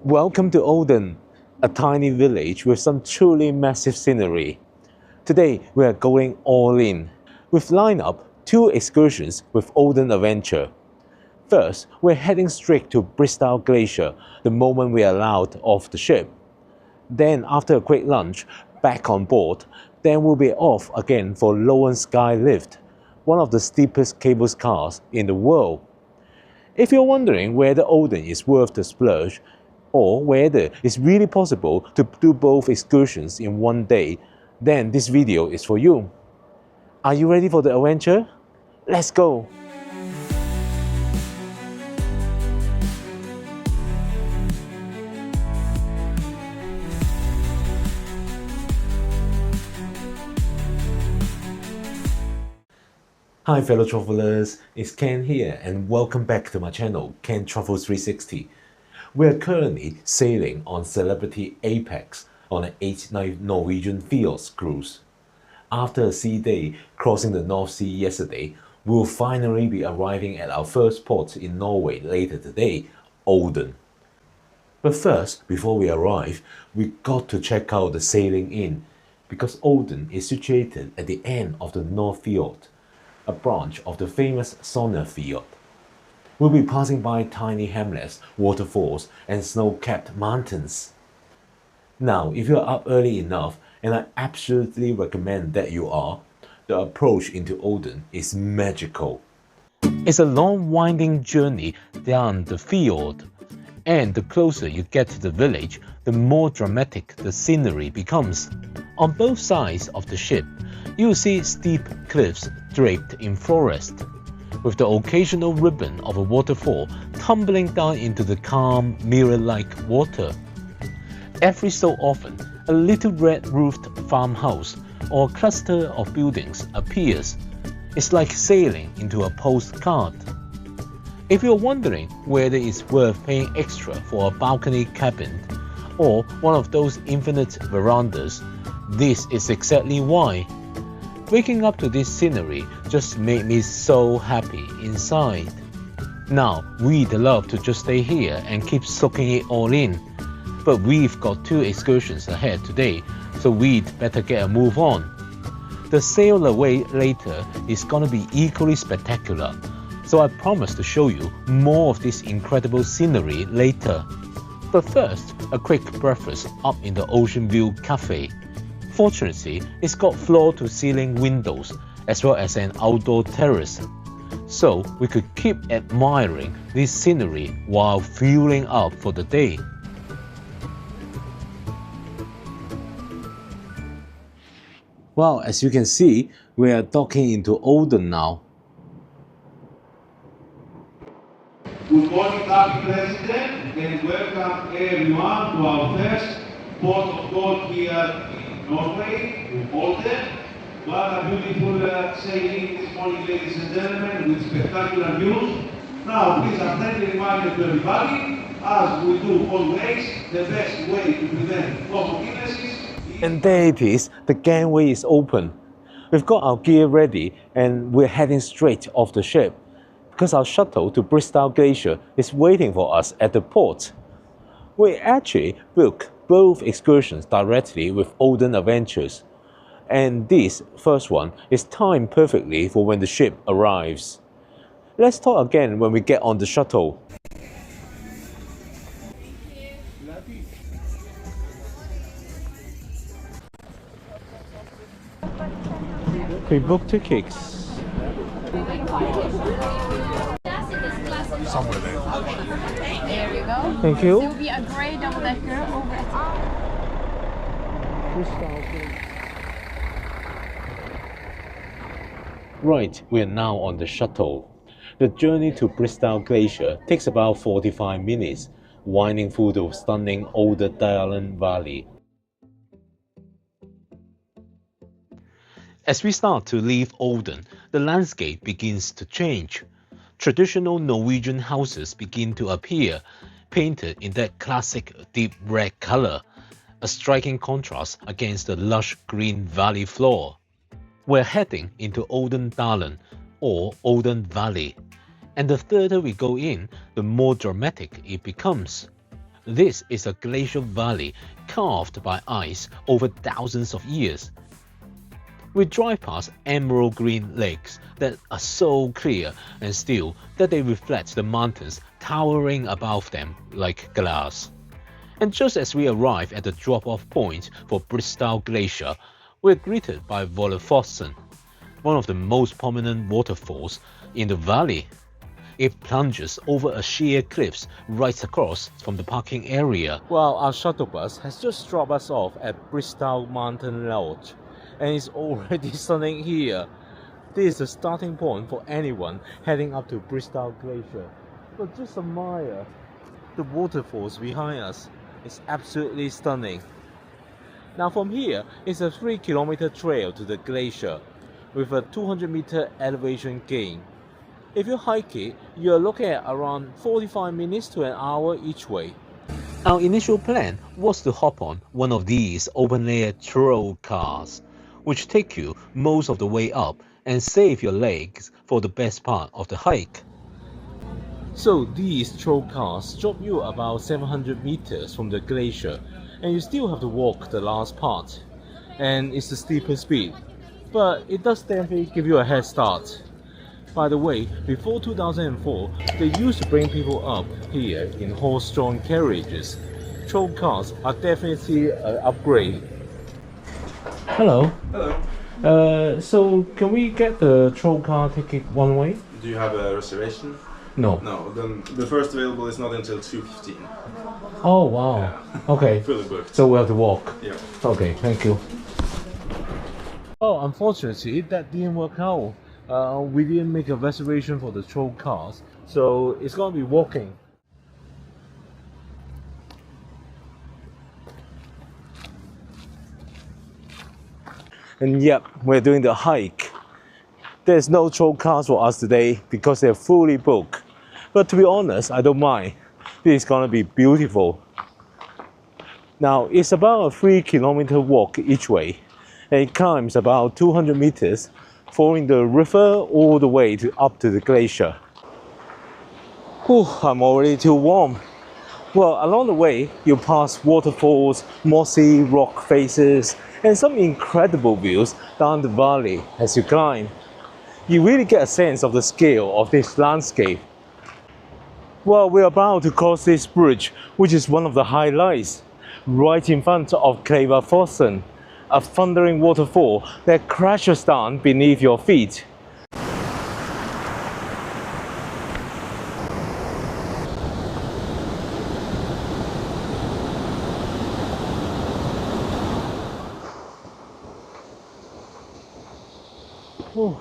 Welcome to Olden, a tiny village with some truly massive scenery. Today we are going all in. We've lined up two excursions with Olden Adventure. First, we're heading straight to Bristol Glacier the moment we are allowed off the ship. Then, after a quick lunch, back on board, then we'll be off again for Lowen Sky Lift, one of the steepest cable cars in the world. If you're wondering whether Olden is worth the splurge, or whether it's really possible to do both excursions in one day, then this video is for you. Are you ready for the adventure? Let's go! Hi fellow travelers, it's Ken here and welcome back to my channel, Ken Travels 360. We are currently sailing on Celebrity Apex on an 8-night Norwegian Fjords cruise. After a sea day crossing the North Sea yesterday, we will finally be arriving at our first port in Norway later today, Olden. But first, before we arrive, we got to check out the Sailing Inn, because Olden is situated at the end of the North Fjord, a branch of the famous Sonne Fjord. We'll be passing by tiny hamlets, waterfalls, and snow-capped mountains. Now, if you're up early enough, and I absolutely recommend that you are, the approach into Olden is magical. It's a long winding journey down the fjord, and the closer you get to the village, the more dramatic the scenery becomes. On both sides of the ship, you'll see steep cliffs draped in forest, with the occasional ribbon of a waterfall tumbling down into the calm, mirror-like water. Every so often, a little red-roofed farmhouse or cluster of buildings appears. It's like sailing into a postcard. If you're wondering whether it's worth paying extra for a balcony cabin or one of those infinite verandas, this is exactly why. Waking up to this scenery just made me so happy inside. Now, we'd love to just stay here and keep soaking it all in, but we've got two excursions ahead today, so we'd better get a move on. The sail away later is gonna be equally spectacular, so I promise to show you more of this incredible scenery later. But first, a quick breakfast up in the Ocean View Cafe. Fortunately, it's got floor-to-ceiling windows as well as an outdoor terrace, so we could keep admiring this scenery while fueling up for the day. Well, as you can see, we are docking into Olden now. Good morning, Happy President, and welcome everyone to our first port of call here in Norway, Olden. What a beautiful sailing this morning, ladies and gentlemen, with spectacular views. Now, please, a friendly reminder to everybody, as we do always, the best way to prevent common illnesses. And there it is, the gangway is open. We've got our gear ready and we're heading straight off the ship, because our shuttle to Bristol Glacier is waiting for us at the port. We actually booked both excursions directly with Olden Adventures, and this first one is timed perfectly for when the ship arrives. Let's talk again when we get on the shuttle. We booked tickets. Somewhere there. There you go. Thank There you. will be a grey double-decker over at Right, we are now on the shuttle. The journey to Bristol Glacier takes about 45 minutes, winding through the stunning Olderdalen Valley. As we start to leave Olden, the landscape begins to change. Traditional Norwegian houses begin to appear, painted in that classic deep red color, a striking contrast against the lush green valley floor. We're heading into Oldendalen, or Olden Valley, and the further we go in, the more dramatic it becomes. This is a glacial valley carved by ice over thousands of years. We drive past emerald green lakes that are so clear and still that they reflect the mountains towering above them like glass. And just as we arrive at the drop-off point for Bristow Glacier, we're greeted by Vollefossen, one of the most prominent waterfalls in the valley. It plunges over a sheer cliffs right across from the parking area. Well, our shuttle bus has just dropped us off at Bristow Mountain Lodge, and it's already stunning here. This is the starting point for anyone heading up to Bristow Glacier. But just admire the waterfalls behind us. It's absolutely stunning. Now from here, it's a 3-kilometer trail to the glacier with a 200-meter elevation gain. If you hike it, you're looking at around 45 minutes to an hour each way. Our initial plan was to hop on one of these open-air trail cars, which take you most of the way up and save your legs for the best part of the hike. So these trail cars drop you about 700 meters from the glacier, and you still have to walk the last part. And it's the steeper speed, but it does definitely give you a head start. By the way, before 2004, they used to bring people up here in horse-drawn carriages. Trail cars are definitely an upgrade. Hello. Hello. So can we get the trail car ticket one way? Do you have a reservation? No. No, then the first available is not until 2:15. Oh wow. Yeah. Okay. Fully booked. So we have to walk. Yeah. Okay, thank you. Oh, unfortunately, that didn't work out. We didn't make a reservation for the trail cars, so it's gonna be walking. And yep, we're doing the hike. There's no trail cars for us today because they're fully booked. But to be honest, I don't mind. This is gonna be beautiful. Now, it's about a 3-kilometer walk each way, and it climbs about 200 meters, following the river all the way up to the glacier. Whew, I'm already too warm. Well, along the way, you pass waterfalls, mossy rock faces, and some incredible views down the valley as you climb. You really get a sense of the scale of this landscape. Well, we're about to cross this bridge, which is one of the highlights, right in front of Klevafossen, a thundering waterfall that crashes down beneath your feet. Whew.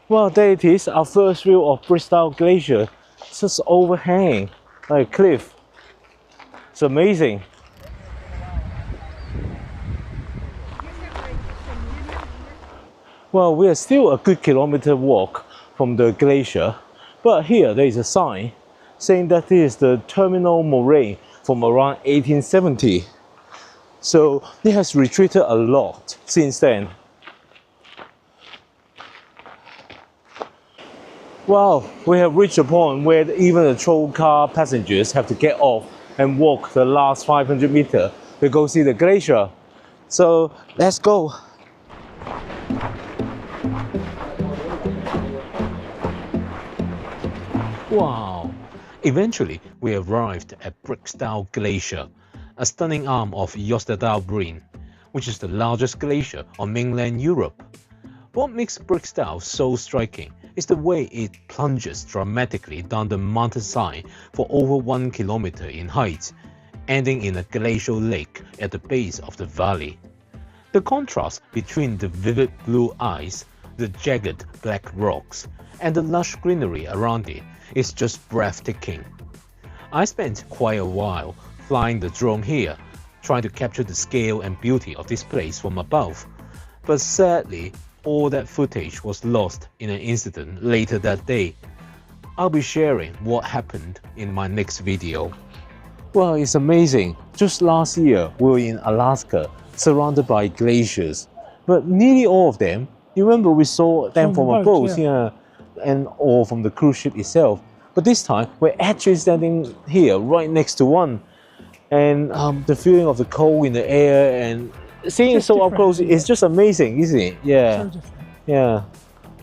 Well, there it is, our first view of Bristow Glacier. It's just overhanging like a cliff. It's amazing. Well, we are still a good kilometer walk from the glacier, but here there is a sign saying that this is the terminal moraine from around 1870. So it has retreated a lot since then. Well, we have reached a point where even the trail car passengers have to get off and walk the last 500 meters to go see the glacier. So let's go. Wow! Eventually, we arrived at Bristow Glacier, a stunning arm of Jostedalsbreen, which is the largest glacier on mainland Europe. What makes Bristow so striking is the way it plunges dramatically down the mountainside for over 1 kilometer in height, ending in a glacial lake at the base of the valley. The contrast between the vivid blue ice, the jagged black rocks, and the lush greenery around it is just breathtaking. I spent quite a while flying the drone here, trying to capture the scale and beauty of this place from above, but sadly, all that footage was lost in an incident later that day. I'll be sharing what happened in my next video. Well, it's amazing. Just last year, we were in Alaska, surrounded by glaciers, but nearly all of them You remember we saw them from a boat, yeah. yeah, and or from the cruise ship itself. But this time we're actually standing here, right next to one, and the feeling of the cold in the air and seeing it Just so up different, close isn't is it? just amazing, isn't it? Yeah, So different. yeah,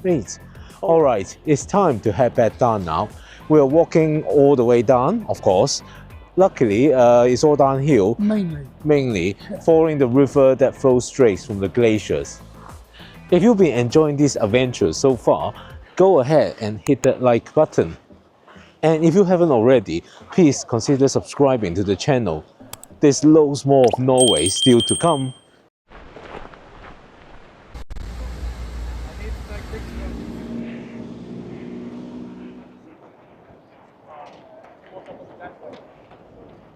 great. All right, it's time to head back down now. We're walking all the way down, of course. Luckily, it's all downhill, mainly following the river that flows straight from the glaciers. If you've been enjoying this adventure so far, go ahead and hit that like button. And if you haven't already, please consider subscribing to the channel. There's loads more of Norway still to come.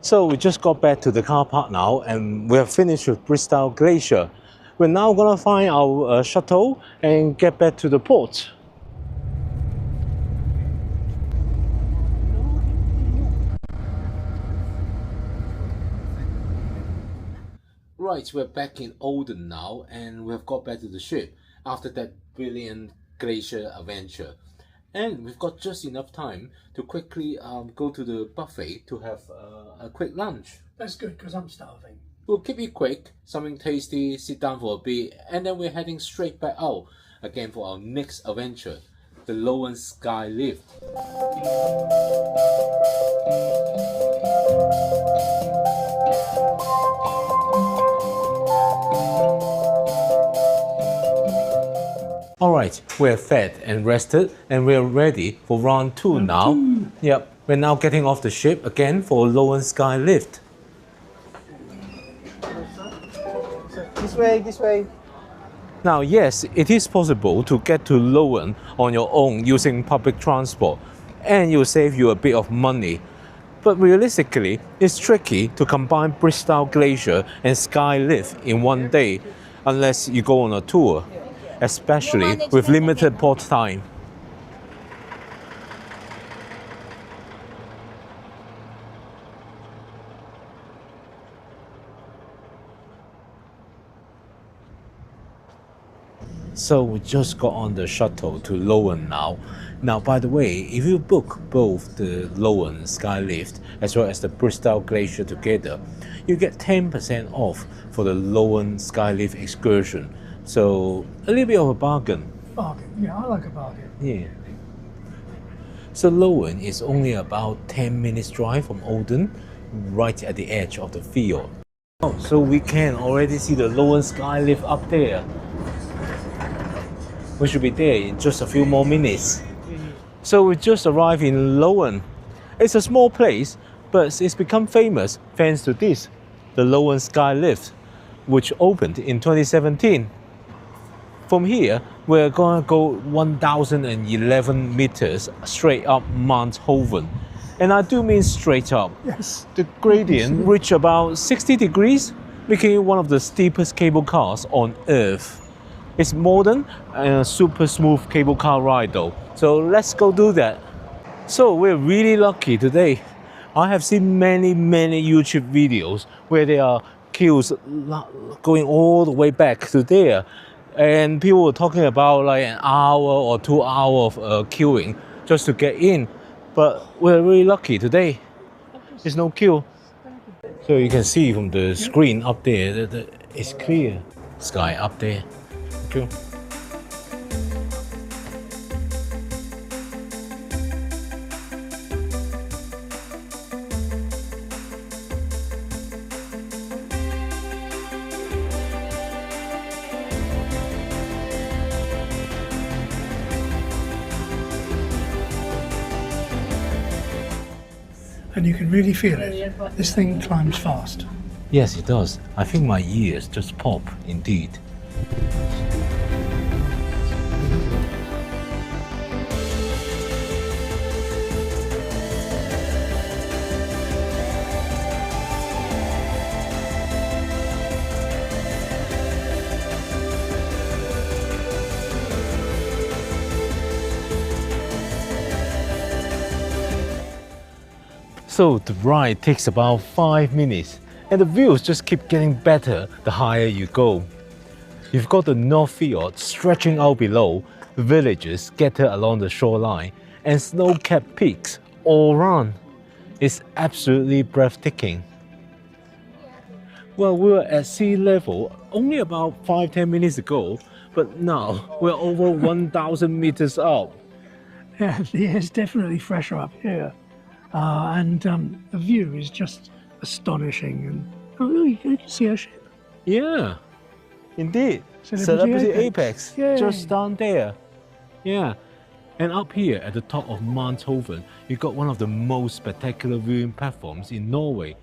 So we just got back to the car park now and we have finished with Bristol Glacier. We're now gonna find our shuttle and get back to the port. Right, we're back in Olden now and we have got back to the ship after that brilliant glacier adventure. And we've got just enough time to quickly go to the buffet to have a quick lunch. That's good because I'm starving. We'll keep it quick, something tasty, sit down for a bit, and then we're heading straight back out again for our next adventure, the Loen Sky Lift. Alright, we're fed and rested and we're ready for round 2 now. Yep, we're now getting off the ship again for Loen Sky Lift. This way. Now yes, it is possible to get to Loen on your own using public transport and it will save you a bit of money. But realistically, it's tricky to combine Bristol Glacier and Sky Lift in one day unless you go on a tour, especially with limited port time. So we just got on the shuttle to Loen now. Now, by the way, if you book both the Loen Sky Lift as well as the Bristol Glacier together, you get 10% off for the Loen Sky Lift excursion. So a little bit of a bargain. Bargain. Yeah, I like a bargain. Yeah. So Loen is only about 10 minutes drive from Olden, right at the edge of the field. Oh, so we can already see the Loen Sky Lift up there. We should be there in just a few more minutes. So we just arrived in Loen. It's a small place, but it's become famous thanks to this, the Loen Sky Lift, which opened in 2017. From here, we're gonna go 1,011 meters straight up Mount Hoven. And I do mean straight up. Yes. The gradient reached about 60 degrees, making it one of the steepest cable cars on Earth. It's modern and a super smooth cable car ride though. So let's go do that. So we're really lucky today. I have seen many YouTube videos where there are queues going all the way back to there. And people were talking about like an hour or 2 hours of queuing just to get in. But we're really lucky today. There's no queue. So you can see from the screen up there that it's clear. Sky up there. Cool. And you can really feel it. This thing climbs fast. Yes, it does. I think my ears just pop indeed. So the ride takes about 5 minutes and the views just keep getting better the higher you go. You've got the North Fjord stretching out below, villages scattered along the shoreline, and snow-capped peaks all around. It's absolutely breathtaking. Well, we were at sea level only about 5-10 minutes ago, but now we're over 1,000 meters up. Yeah, it's definitely fresher up here. And the view is just astonishing. And oh, you can see a ship. Yeah, indeed. Celebrity Apex, Yay. just down there. Yeah, and up here at the top of Mount Hoven, you got one of the most spectacular viewing platforms in Norway.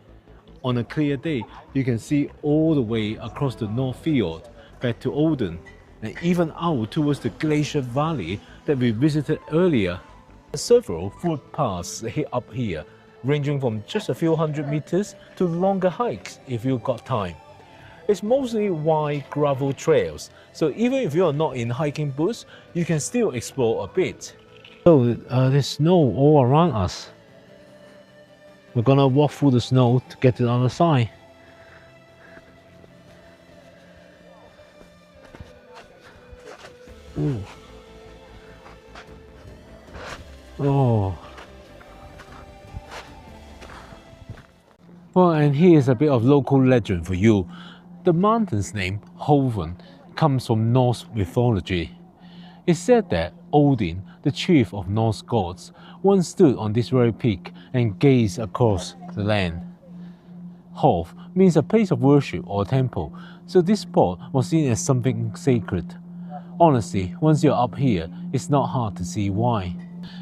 On a clear day, you can see all the way across the North Fjord back to Olden, and even out towards the glacier valley that we visited earlier. Several footpaths up here, ranging from just a few hundred meters to longer hikes if you've got time. It's mostly wide gravel trails, so even if you're not in hiking boots, you can still explore a bit. So there's snow all around us. We're gonna walk through the snow to get to the other side. Ooh. Oh. Well, and here's a bit of local legend for you. The mountain's name, Hoven, comes from Norse mythology. It's said that Odin, the chief of Norse gods, once stood on this very peak and gazed across the land. Hov means a place of worship or temple, so this spot was seen as something sacred. Honestly, once you're up here, it's not hard to see why.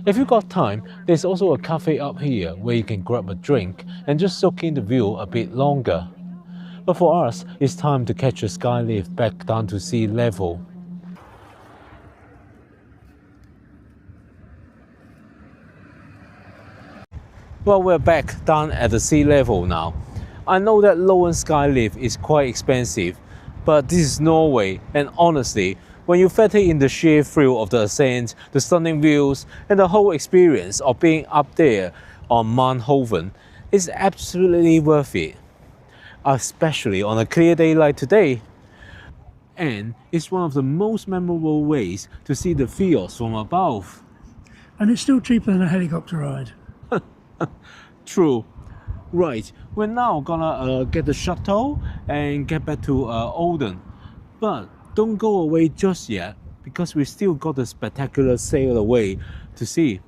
If you've got time, there's also a cafe up here where you can grab a drink and just soak in the view a bit longer. But for us, it's time to catch a sky lift back down to sea level. Well, we're back down at the sea level now. I know that low-end skylift is quite expensive, but this is Norway, and honestly, when you factor in the sheer thrill of the ascent, the stunning views, and the whole experience of being up there on Mount Hoven, it's absolutely worth it. Especially on a clear day like today. And it's one of the most memorable ways to see the fjords from above. And it's still cheaper than a helicopter ride. True. Right, we're now gonna get the shuttle and get back to Olden. But don't go away just yet, because we still got the spectacular sail away to see.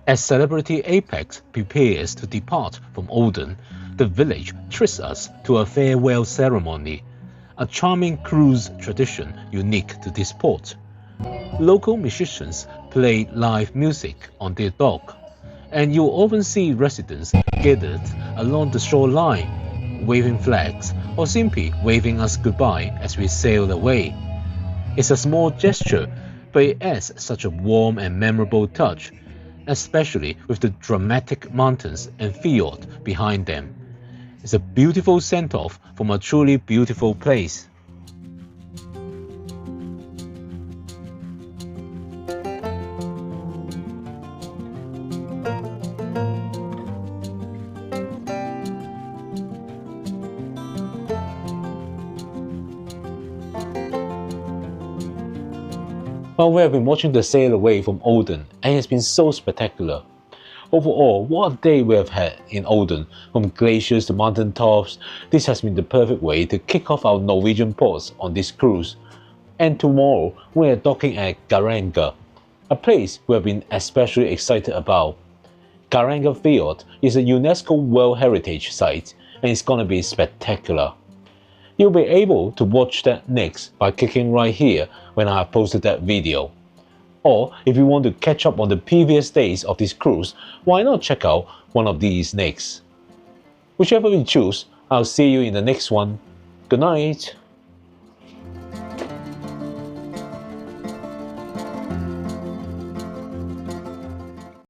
As Celebrity Apex prepares to depart from Olden, the village treats us to a farewell ceremony, a charming cruise tradition unique to this port. Local musicians play live music on their dock, and you'll often see residents gathered along the shoreline, waving flags or simply waving us goodbye as we sail away. It's a small gesture, but it adds such a warm and memorable touch, especially with the dramatic mountains and fjord behind them. It's a beautiful send-off from a truly beautiful place. Well, we have been watching the sail away from Olden, and it's been so spectacular. Overall, what a day we have had in Olden. From glaciers to mountain tops, this has been the perfect way to kick off our Norwegian ports on this cruise. And tomorrow, we are docking at Geiranger, a place we have been especially excited about. Geiranger Fjord is a UNESCO World Heritage Site, and it's gonna be spectacular. You'll be able to watch that next by clicking right here when I have posted that video. Or if you want to catch up on the previous days of this cruise, why not check out one of these next? Whichever you choose, I'll see you in the next one. Good night.